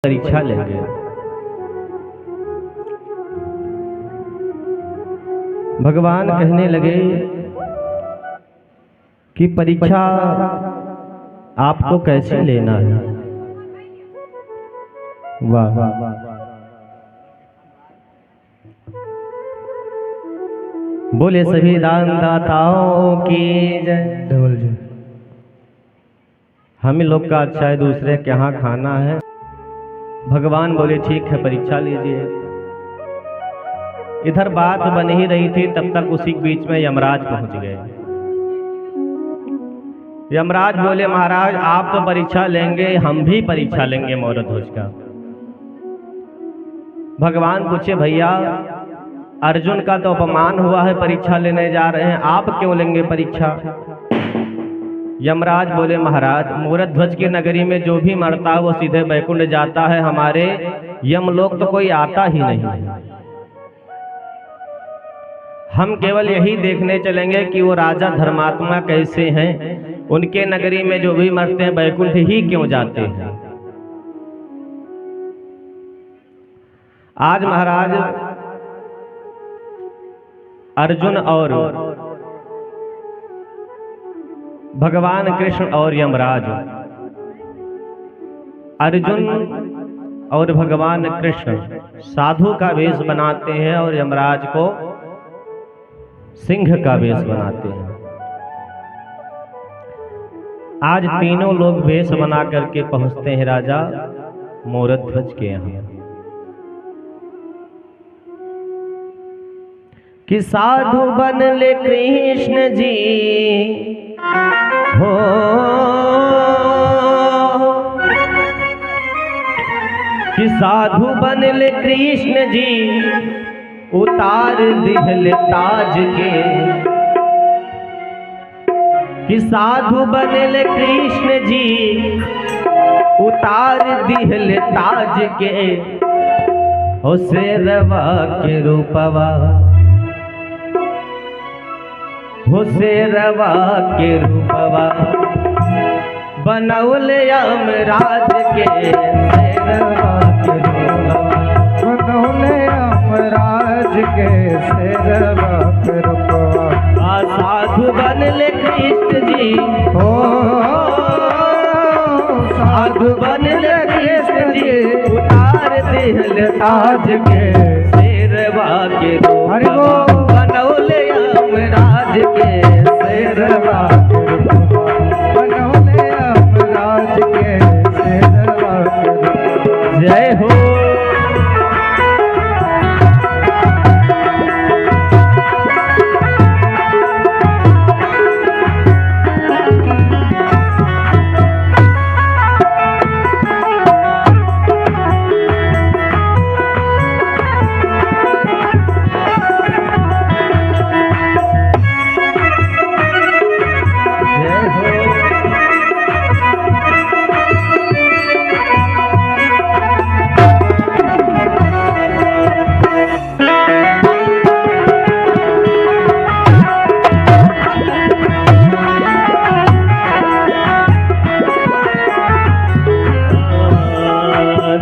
परीक्षा लेंगे। भगवान कहने लगे कि परीक्षा आपको कैसे लेना है। वाह बोले सभी दानदाताओं की जय। हम लोग का अच्छा है, दूसरे के यहाँ खाना है। भगवान बोले ठीक है, परीक्षा लीजिए। इधर बात बन ही रही थी, तब तक उसी बीच में यमराज पहुंच गए। यमराज बोले महाराज आप तो परीक्षा लेंगे, हम भी परीक्षा लेंगे मोर ध्वज का। भगवान पूछे भैया अर्जुन का तो अपमान हुआ है, परीक्षा लेने जा रहे हैं, आप क्यों लेंगे परीक्षा। यमराज बोले महाराज मूरत ध्वज की नगरी में जो भी मरता है वो सीधे बैकुंठ जाता है, हमारे यमलोक तो कोई आता ही नहीं है। हम केवल यही देखने चलेंगे कि वो राजा धर्मात्मा कैसे हैं, उनके नगरी में जो भी मरते हैं बैकुंठ ही क्यों जाते हैं। आज महाराज अर्जुन और भगवान कृष्ण और यमराज, अर्जुन और भगवान कृष्ण साधु का वेश बनाते हैं और यमराज को सिंह का वेश बनाते हैं। आज तीनों लोग वेश बना करके पहुंचते हैं राजा मूरत ध्वज के यहाँ कि साधु बन ले कृष्ण जी हो, कि साधु बन ले कृष्ण जी उतार दिहल ताज के, कि साधु बन ले कृष्ण जी उतार दिहल ताज के, हो शेरवा के रूपवा, हो शेरवा के रूपवा बनौले यमराज के, शेरवा के रूपवा बनौले यमराज के, शेरवा के रूपवा। साधु बन ले कृष्ण जी हो, साधु बन ले कृष्ण जी उतार दिहल ताज के, शेरवा के रूपवा बनौले यमराज के, शेरवा के रूपवा बनौले यमराज के, शेरवा के रूपवा। जय हो।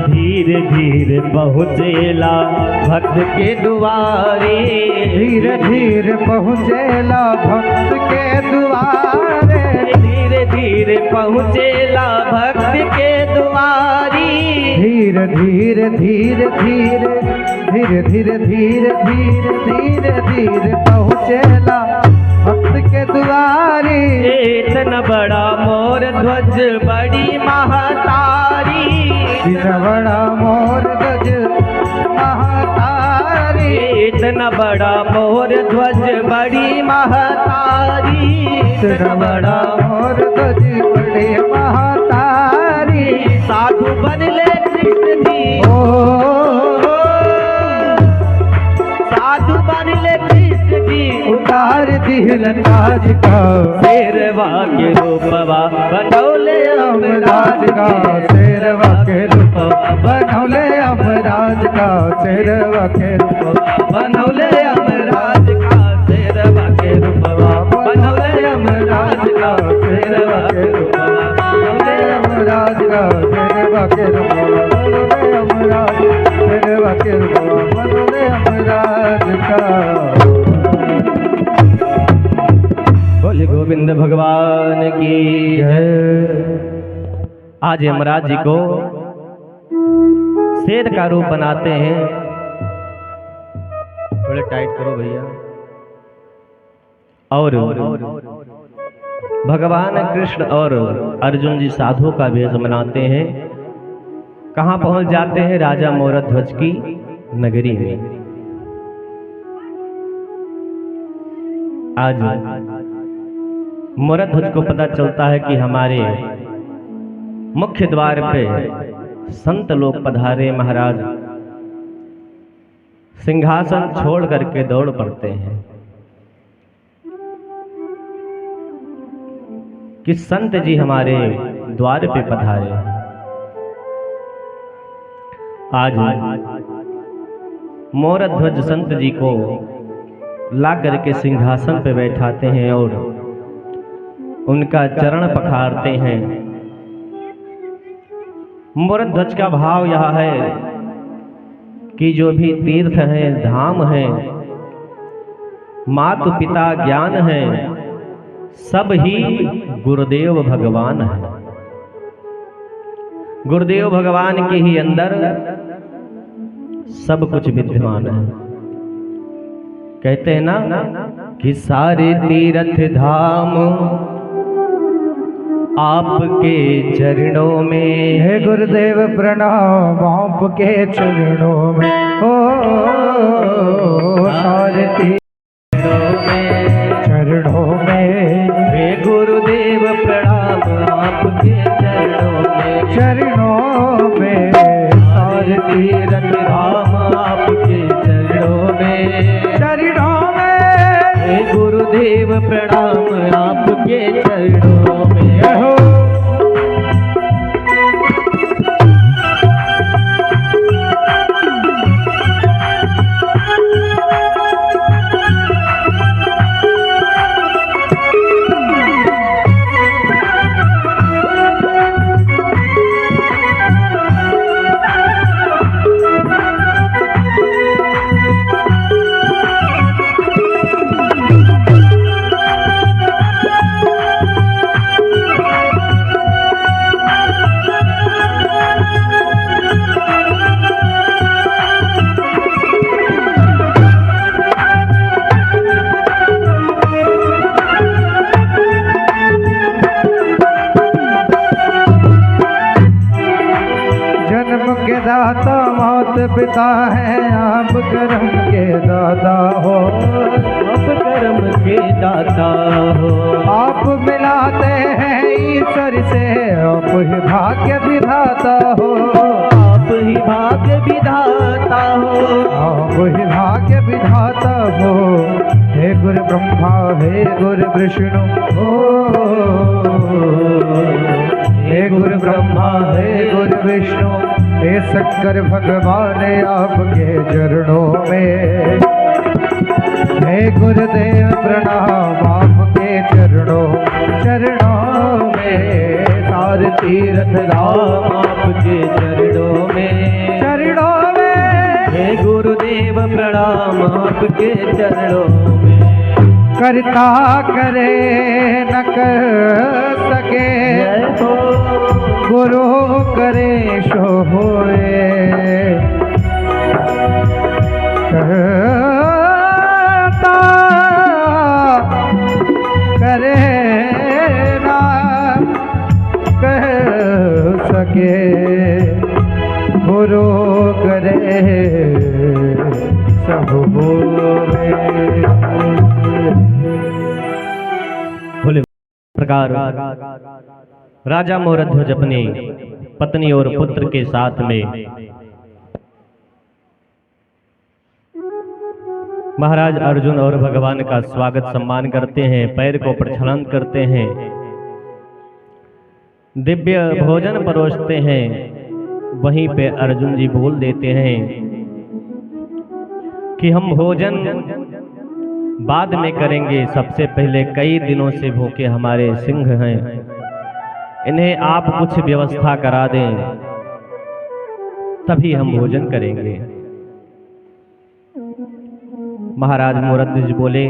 धीरे पहुँचेला भक्त के दुआरे, धीरे धीरे पहुँचेला भक्त के दुआरे, धीरे धीरे पहुँचेला भक्त के दुआरी, धीरे धीरे धीरे धीरे धीरे धीरे धीरे धीरे धीरे धीरे पहुँचेला भक्त के दुआरी। इतना बड़ा मोर ध्वज बड़ी महतारी, इतना बड़ा मोर ध्वज महतारी, इतना बड़ा मोर ध्वज बड़ी महतारी, इतना बड़ा मोर ध्वज बड़ी महतारी। साधु बन ले कृष्ण जी ओ, साधु बन ले कृष्ण जी उतार दिहल ताज का, शेरवा के रूपवा बनौले यमराज का, शेरवा के रूपवा बनौले यमराज का, शेरवा के रूपवा बनौले यमराज का, शेरवा के रूपवा बनौले यमराज का, शेरवा के रूपवा बनौले यमराज का, शेरवा के रूपवा शेरवा के रूपवा बनौले यमराज का। बोले गोविंद भगवान की जय। आज यमराज जी को शेर का रूप बनाते हैं। थोड़े टाइट करो भैया। और भगवान कृष्ण और अर्जुन जी साधु का भेष बनाते हैं। कहाँ पहुंच जाते हैं? राजा मोरध्वज की नगरी में। आज मोरध्वज को पता चलता है कि हमारे मुख्य द्वार पे संत लोग पधारे। महाराज सिंहासन छोड़ करके दौड़ पड़ते हैं कि संत जी हमारे द्वार पे पधारे। आज मोरध्वज संत जी को ला करके सिंहासन पे बैठाते हैं और उनका चरण पखारते हैं। मोरध्वज का भाव यह है कि जो भी तीर्थ हैं, धाम हैं, मातु पिता ज्ञान है, सब ही गुरुदेव भगवान है। गुरुदेव भगवान के ही अंदर सब कुछ विद्यमान है। कहते हैं ना कि सारे तीर्थ धाम आपके चरणों में हे गुरुदेव प्रणाम आपके चरणों में। ओ सारे चरणों में हे गुरुदेव प्रणाम आपके चरणों में। चरणों में सारे तीर्थ धाम आपके चरणों में। चरणों में हे गुरुदेव प्रणाम आपके चरणों में। हो दाता मौत पिता है आप कर्म के दाता हो। आप कर्म के दाता हो। आप मिलाते हैं ईश्वर से आप ही भाग्य विधाता हो। आप ही भाग्य विधाता हो। आप ही भाग्य विधाता हो। हे गुरु ब्रह्मा हे गुरु विष्णु हे गुरु ब्रह्मा हे गुरु विष्णु हे शंकर भगवान आपके चरणों में। हे गुरुदेव प्रणाम आपके चरणों में। सारे तीर्थ धाम आपके चरणों में। चरणों में हे गुरुदेव प्रणाम आपके चरणों में। करता करे न कर सके गुरु करे सो होए। करता करे ना कह सके गुरु करे सब होए। बोले प्रकार राजा मोरध्वज अपनी पत्नी और पुत्र के साथ में महाराज अर्जुन और भगवान का स्वागत सम्मान करते हैं, पैर को प्रक्षालन करते हैं, दिव्य भोजन परोसते हैं। वहीं पे अर्जुन जी बोल देते हैं कि हम भोजन बाद में करेंगे, सबसे पहले कई दिनों से भूखे हमारे सिंह हैं, इन्हें आप कुछ व्यवस्था करा दें तभी हम भोजन करेंगे। महाराज मोरध्वज बोले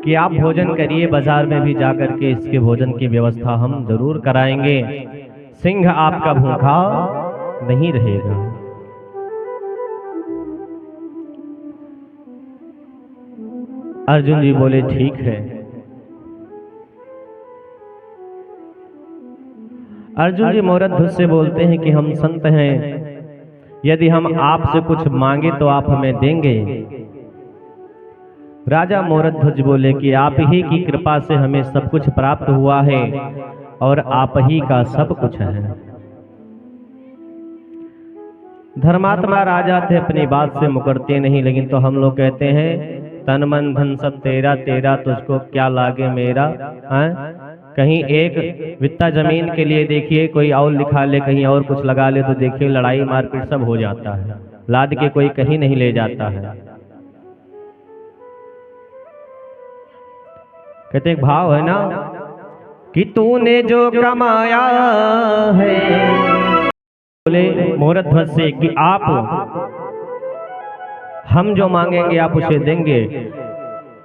कि आप भोजन करिए, बाजार में भी जाकर के इसके भोजन की व्यवस्था हम जरूर कराएंगे, सिंह आपका भूखा नहीं रहेगा। अर्जुन जी बोले ठीक है। अर्जुन जी मोरध्वज से बोलते हैं कि हम संत हैं, यदि हम आपसे कुछ मांगे तो आप हमें देंगे। राजा मोरध्वज बोले कि आप ही की कृपा से हमें सब कुछ प्राप्त हुआ है और आप ही का सब कुछ है। धर्मात्मा राजा थे, अपनी बात से मुकरते नहीं, लेकिन तो हम लोग कहते हैं तन मन धन सब तेरा, तेरा तुझको क्या लागे मेरा। कहीं एक वित्ता जमीन के लिए देखिए कोई और लिखा ले, कहीं और कुछ लगा ले, तो देखिए लड़ाई मारपीट सब हो जाता है, लाद के कोई कहीं नहीं ले जाता है। कहते एक भाव है ना कि तूने जो कमाया है, बोले मोरध्वज से कि आप हम जो मांगेंगे आप उसे देंगे।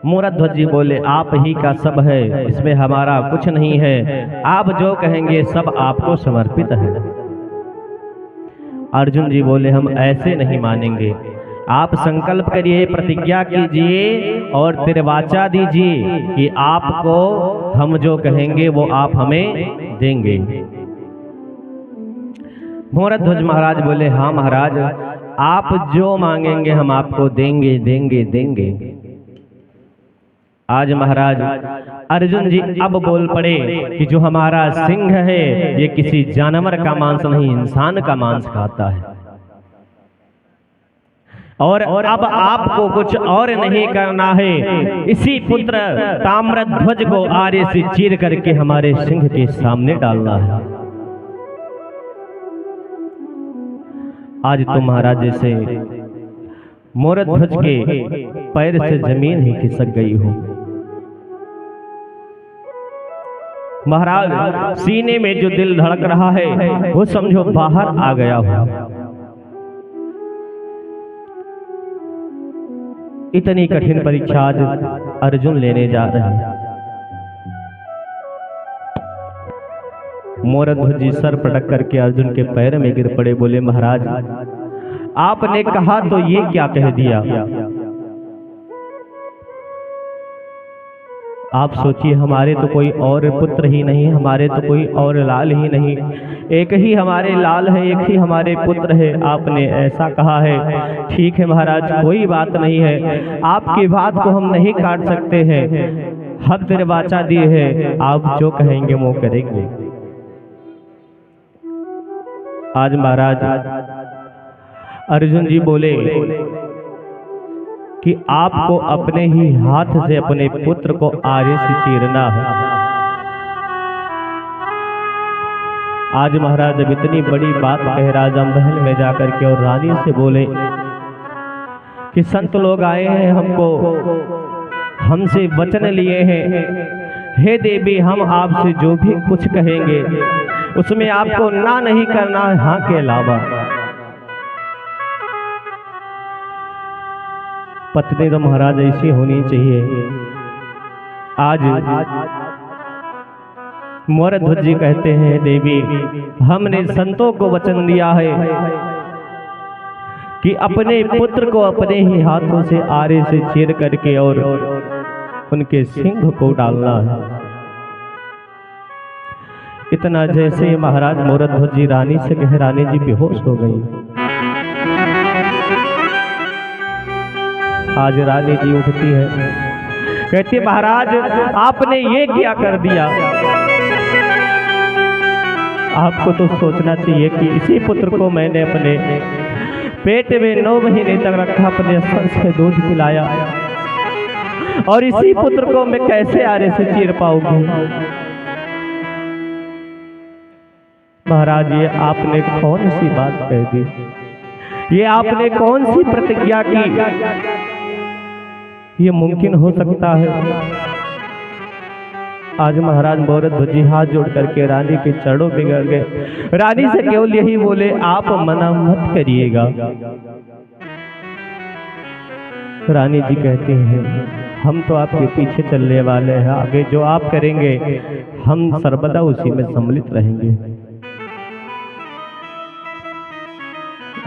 मोरध्वज जी बोले आप ही का सब है, इसमें हमारा कुछ नहीं है, आप जो कहेंगे सब आपको समर्पित है। अर्जुन जी बोले हम ऐसे नहीं मानेंगे, आप संकल्प करिए, प्रतिज्ञा कीजिए और तिरवाचा दीजिए कि आपको हम जो कहेंगे वो आप हमें देंगे। मोरध्वज महाराज बोले हाँ महाराज, आप जो मांगेंगे हम आपको देंगे देंगे देंगे। आज महाराज अर्जुन जी अब बोल पड़े कि जो हमारा सिंह है ये किसी जानवर का मांस नहीं, इंसान का मांस खाता है, और अब आपको कुछ और नहीं करना है, इसी पुत्र ताम्रध्वज को आरे से चीर करके हमारे सिंह के सामने डालना है। आज तो महाराज जैसे मोरध्वज के पैर से जमीन ही खिसक गई हो। महाराज सीने में जो दिल धड़क रहा है वो समझो बाहर आ गया हो। इतनी कठिन परीक्षा आज अर्जुन लेने जा रहे हैं। मोरध्वज जी सर पटक करके अर्जुन के पैर में गिर पड़े, बोले महाराज आपने कहा तो ये क्या कह दिया। आप सोचिए हमारे तो कोई और पुत्र ही नहीं, हमारे तो कोई और लाल ही नहीं, एक ही हमारे लाल है, एक ही हमारे पुत्र है, आपने ऐसा कहा है। ठीक है महाराज कोई बात नहीं है, आपकी बात को हम नहीं काट सकते हैं, हक तिरवाचा दी है, आप जो कहेंगे वो करेंगे। आज महाराज अर्जुन जी बोले कि आपको अपने ही हाथ से अपने पुत्र को आरे से चीरना है। आज महाराज जब इतनी बड़ी बात कह राजा महल में जाकर के और रानी से बोले कि संत लोग आए हैं, हमको हमसे वचन लिए हैं, हे देवी हम आपसे जो भी कुछ कहेंगे उसमें आपको ना नहीं करना है, हाँ के अलावा। पत्नी तो महाराज ऐसी होनी चाहिए। आज मोरध्वज जी कहते हैं देवी हमने संतों को वचन दिया है कि अपने पुत्र को अपने ही हाथों से आरे से चीर करके और उनके सिंह को डालना है। इतना जैसे महाराज मोरध्वज जी रानी से कहे, रानी जी बेहोश हो गई। आज रानी जी उठती है, कहती महाराज आपने ये क्या कर दिया। आपको तो सोचना चाहिए कि इसी पुत्र को मैंने अपने पेट में 9 महीने तक रखा, अपने स्तन से दूध पिलाया, और इसी पुत्र को मैं कैसे आरे से चीर पाऊंगी। महाराज ये आपने कौन सी बात कह दी, ये आपने कौन सी प्रतिज्ञा की, ये मुमकिन हो सकता है। आज महाराज मोरध्वज जी हाथ जोड़ करके रानी के चरणों पे गिर गए। रानी से केवल यही बोले आप मना मत करिएगा। रानी जी कहती हैं हम तो आपके पीछे चलने वाले हैं, आगे जो आप करेंगे हम सर्वदा उसी में सम्मिलित रहेंगे।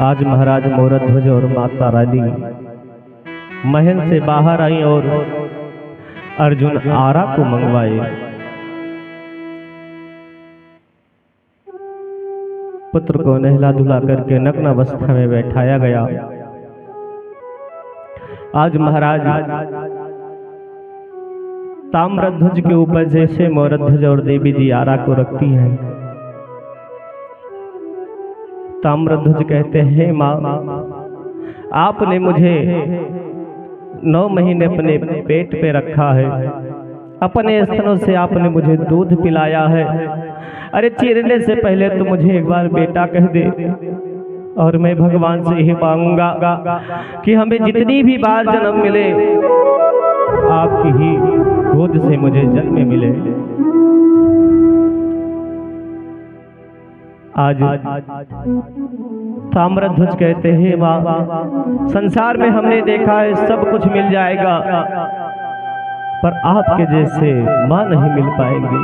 आज महाराज मोरध्वज और माता रानी महल से बाहर आई और अर्जुन आरा को मंगवाए। पुत्र को नहला धुला करके नग्न अवस्था में बैठाया गया। आज महाराज ताम्रध्वज के ऊपर जैसे मोरध्वज और देवी जी आरा को रखती हैं, ताम्रध्वज कहते हैं माँ आपने मुझे 9 महीने अपने पेट पे रखा है, अपने स्तनों से आपने मुझे दूध पिलाया है। अरे चीरने से पहले तो मुझे एक बार बेटा कह दे, और मैं भगवान से यही मांगूंगा कि हमें जितनी भी बार जन्म मिले आपकी ही गोद से मुझे जन्म मिले। आज ताम्रध्वज कहते हैं माँ संसार में हमने देखा है सब कुछ मिल जाएगा, पर आपके जैसे माँ नहीं मिल पाएंगी।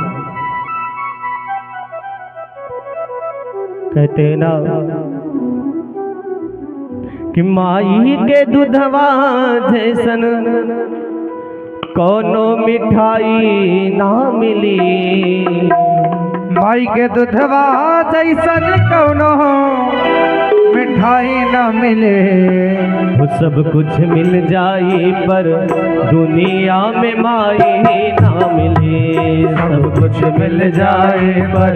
कहते हैं ना कि माई के दूधवा जैसन कोनो मिठाई ना मिली, माई के दूधवा जैसन कोनो मिठाई न मिले। वो सब कुछ मिल जाई पर दुनिया में माई ना मिले। सब कुछ मिल जाए पर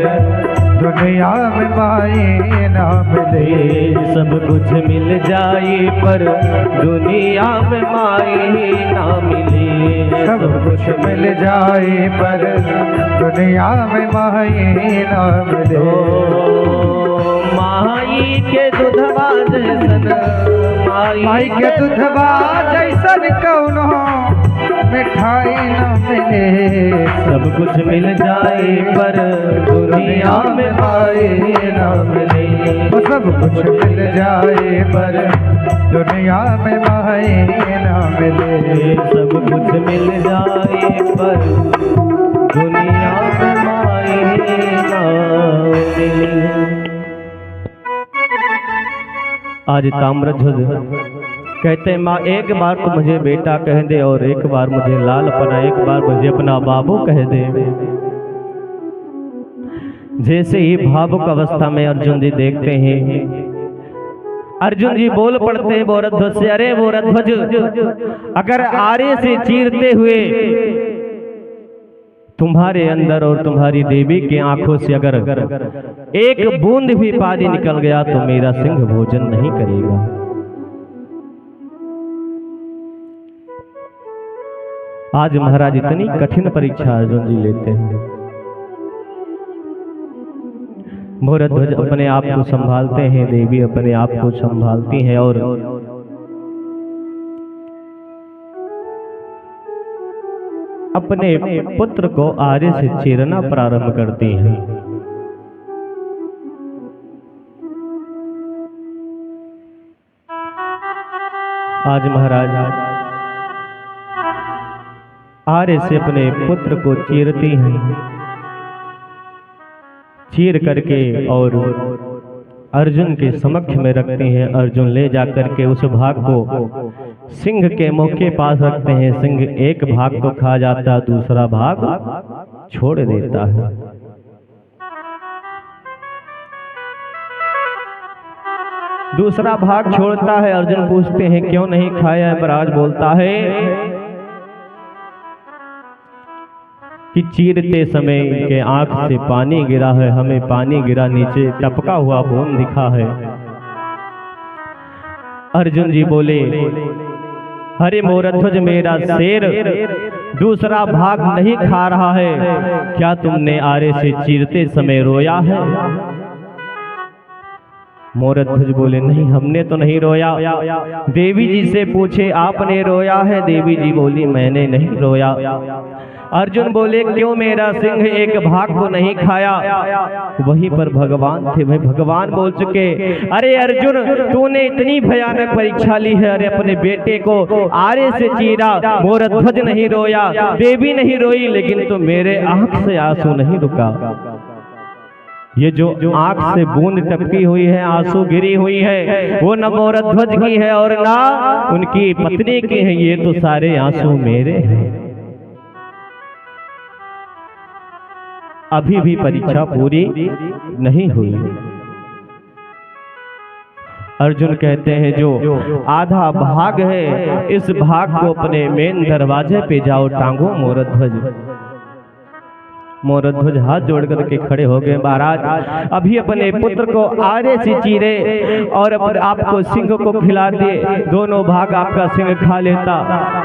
दुनिया में माई न मिले। सब कुछ मिल जाए पर दुनिया में माई ना मिले। सब कुछ मिल जाए पर दुनिया में माई न मिले। माई के दूधवा जैसन माई के दूधवा जैसन कौनो मिठाई न मिले। सब कुछ मिल जाए पर दुनिया में माई न मिले। वो सब कुछ मिल जाए पर दुनिया में माई न मिले। सब कुछ मिल जाए पर दुनिया में माई न मिले। आज ताम्रध्वज कहते हैं माँ एक बार तो मुझे बेटा कह दे, और एक बार मुझे लाल अपना, एक बार मुझे अपना बाबू कह दे। जैसे ही भावुक अवस्था में अर्जुन जी देखते हैं, अर्जुन जी बोल पड़ते हैं मोरध्वज से, अरे मोरध्वज अगर आरे से चीरते हुए तुम्हारे अंदर और तुम्हारी देवी की आंखों से अगर एक बूंद भी पानी निकल गया तो मेरा सिंह भोजन नहीं करेगा। आज महाराज इतनी कठिन परीक्षा अर्जुन जी लेते हैं। मोरध्वज अपने आप को संभालते हैं, देवी अपने आप को संभालती हैं और अपने पुत्र को आरे से चीरना प्रारंभ करती हैं। आज महाराज आरे से अपने पुत्र को चीरती हैं, चीर करके और अर्जुन के समक्ष में रखते हैं। अर्जुन ले जाकर के उस भाग को सिंह के मुख के पास रखते हैं। सिंह एक भाग तो खा जाता, दूसरा भाग छोड़ देता है। दूसरा भाग छोड़ता है। अर्जुन पूछते हैं क्यों नहीं खाया? महाराज बोलता है कि चीरते समय के आंख से पानी गिरा है, हमें पानी गिरा, नीचे टपका हुआ खून दिखा है। अर्जुन जी बोले हरे मोरध्वज मेरा शेर दूसरा भाग नहीं खा रहा है, क्या तुमने आरे से चीरते समय रोया है? मोरध्वज बोले नहीं, हमने तो नहीं रोया। देवी जी से पूछे आपने रोया है? देवी जी बोली मैंने नहीं रोया। अर्जुन बोले क्यों मेरा सिंह एक भाग को नहीं खाया। वहीं पर भगवान थे, भाई भगवान बोल चुके, अरे अर्जुन तूने इतनी भयानक परीक्षा ली है, अरे अपने बेटे को आरे से चीरा, मोरध्वज नहीं रोया, देवी नहीं रोई, लेकिन तो मेरे आंख से आंसू नहीं रुका। ये जो आंख से बूंद टपकी हुई है, आंसू गिरी हुई है, वो न मोरध्वज की है और ना उनकी पत्नी की है, ये तो सारे आंसू मेरे हैं। अभी भी परीक्षा पूरी नहीं हुई। अर्जुन कहते हैं जो आधा भाग है, इस भाग को अपने मेन दरवाजे पे जाओ टांगो मोरध्वज। मोरध्वज हाथ जोड़ करके खड़े हो गए, महाराज अभी अपने पुत्र को आरे से चीरे और आपको सिंह को खिला दिए, दोनों भाग आपका सिंह खा लेता,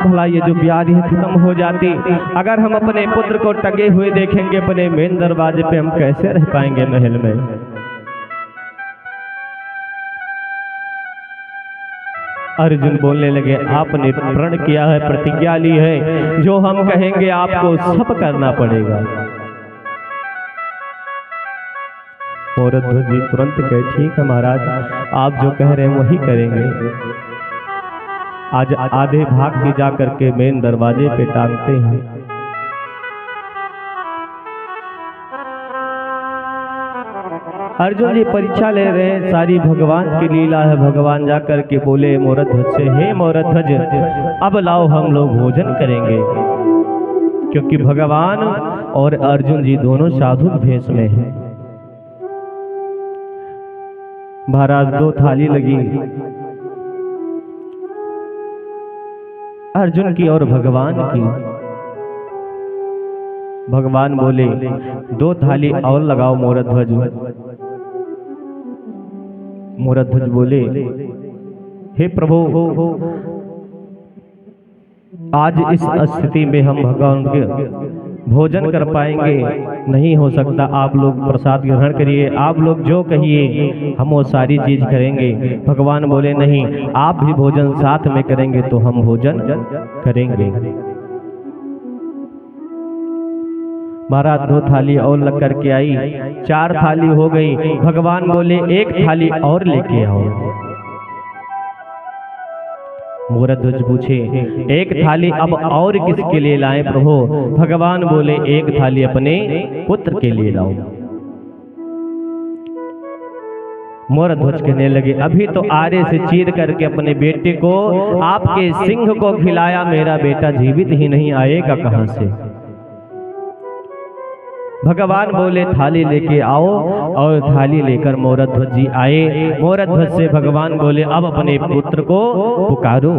भला ये जो ब्याधि है खत्म हो जाती। अगर हम अपने पुत्र को टंगे हुए देखेंगे अपने मेन दरवाजे पे, हम कैसे रह पाएंगे महल में। अर्जुन बोलने लगे, आपने प्रण किया है, प्रतिज्ञा ली है, जो हम कहेंगे आपको सब करना पड़ेगा। मोरध्वज जी तुरंत कहे, ठीक है महाराज, आप जो कह रहे हैं वही करेंगे। आज आधे भाग की जा करके मेन दरवाजे पे टांगते हैं। अर्जुन जी परीक्षा ले रहे हैं, सारी भगवान की लीला है। भगवान जा करके बोले मोरध्वज से, हे मोरध्वज अब लाओ हम लोग भोजन करेंगे, क्योंकि भगवान और अर्जुन जी दोनों साधु भेष में हैं। महाराज दो थाली लगी, अर्जुन की और भगवान की। भगवान बोले दो थाली और लगाओ मोरध्वज। मोरध्वज बोले, हे प्रभु आज इस स्थिति में हम भगवान के भोजन कर पाएंगे नहीं हो सकता, आप लोग प्रसाद ग्रहण करिए, आप लोग जो कहिए हम वो सारी चीज करेंगे। भगवान बोले नहीं, आप भी भोजन साथ में करेंगे तो हम भोजन करेंगे। महाराज दो थाली और लग करके आई, 4 थाली हो गई। भगवान बोले एक थाली और लेके आओ। मोरध्वज पूछे, एक थाली अब और किसके लिए लाए प्रभु। भगवान बोले एक थाली अपने पुत्र के लिए लाओ। मोरध्वज कहने लगे, अभी तो आरे से चीर करके अपने बेटे को आपके सिंह को खिलाया, मेरा बेटा जीवित ही नहीं आएगा कहां से। भगवान बोले थाली लेके आओ, और थाली लेकर मोरध्वज जी आए। मोरध्वज से भगवान बोले अब अपने पुत्र को पुकारो।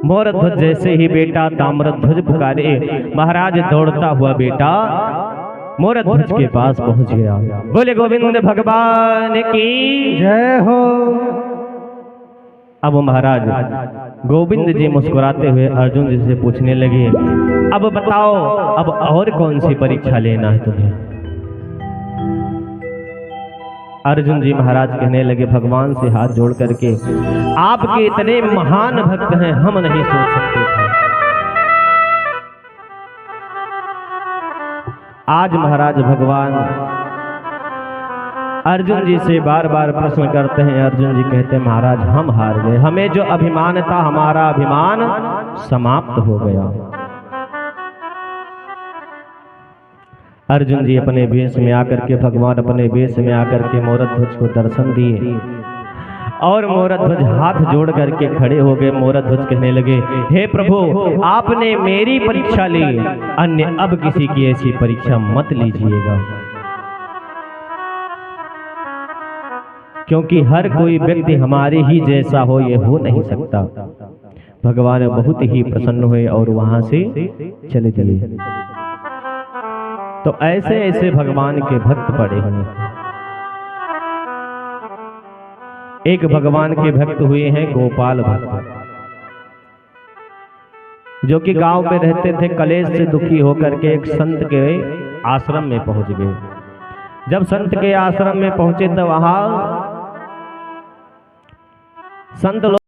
मोरध्वज जैसे ही बेटा ताम्रध्वज पुकारे, महाराज दौड़ता हुआ बेटा मोरध्वज के पास पहुंच गया। बोले गोविंद भगवान की जय हो। अब महाराज गोविंद जी मुस्कुराते हुए अर्जुन जी से पूछने लगे, अब बताओ अब और कौन सी परीक्षा लेना है तुम्हें। अर्जुन जी महाराज कहने लगे भगवान से हाथ जोड़ करके, आपके इतने महान भक्त हैं हम नहीं सोच सकते थे। आज महाराज भगवान अर्जुन जी से बार बार प्रश्न करते हैं। अर्जुन जी कहते हैं महाराज हम हार गए, हमें जो अभिमान था हमारा अभिमान समाप्त हो गया। अर्जुन जी अपने वेश में आकर के, भगवान अपने वेश में आकर के मोरध्वज को दर्शन दिए और मोरध्वज हाथ जोड़ करके खड़े हो गए। मोरध्वज कहने लगे, हे प्रभु आपने मेरी परीक्षा ली, अन्य अब किसी की ऐसी परीक्षा मत लीजिएगा, क्योंकि हर कोई व्यक्ति हमारे ही जैसा हो ये हो नहीं सकता। भगवान बहुत ही प्रसन्न हुए और वहां से चले चले। तो ऐसे ऐसे भगवान के भक्त पड़े हैं। एक भगवान के भक्त हुए हैं गोपाल भक्त, जो कि गांव में रहते थे। कलेश से दुखी होकर के एक संत के आश्रम में पहुंच गए। जब संत के आश्रम में पहुंचे तो वहां संत लोग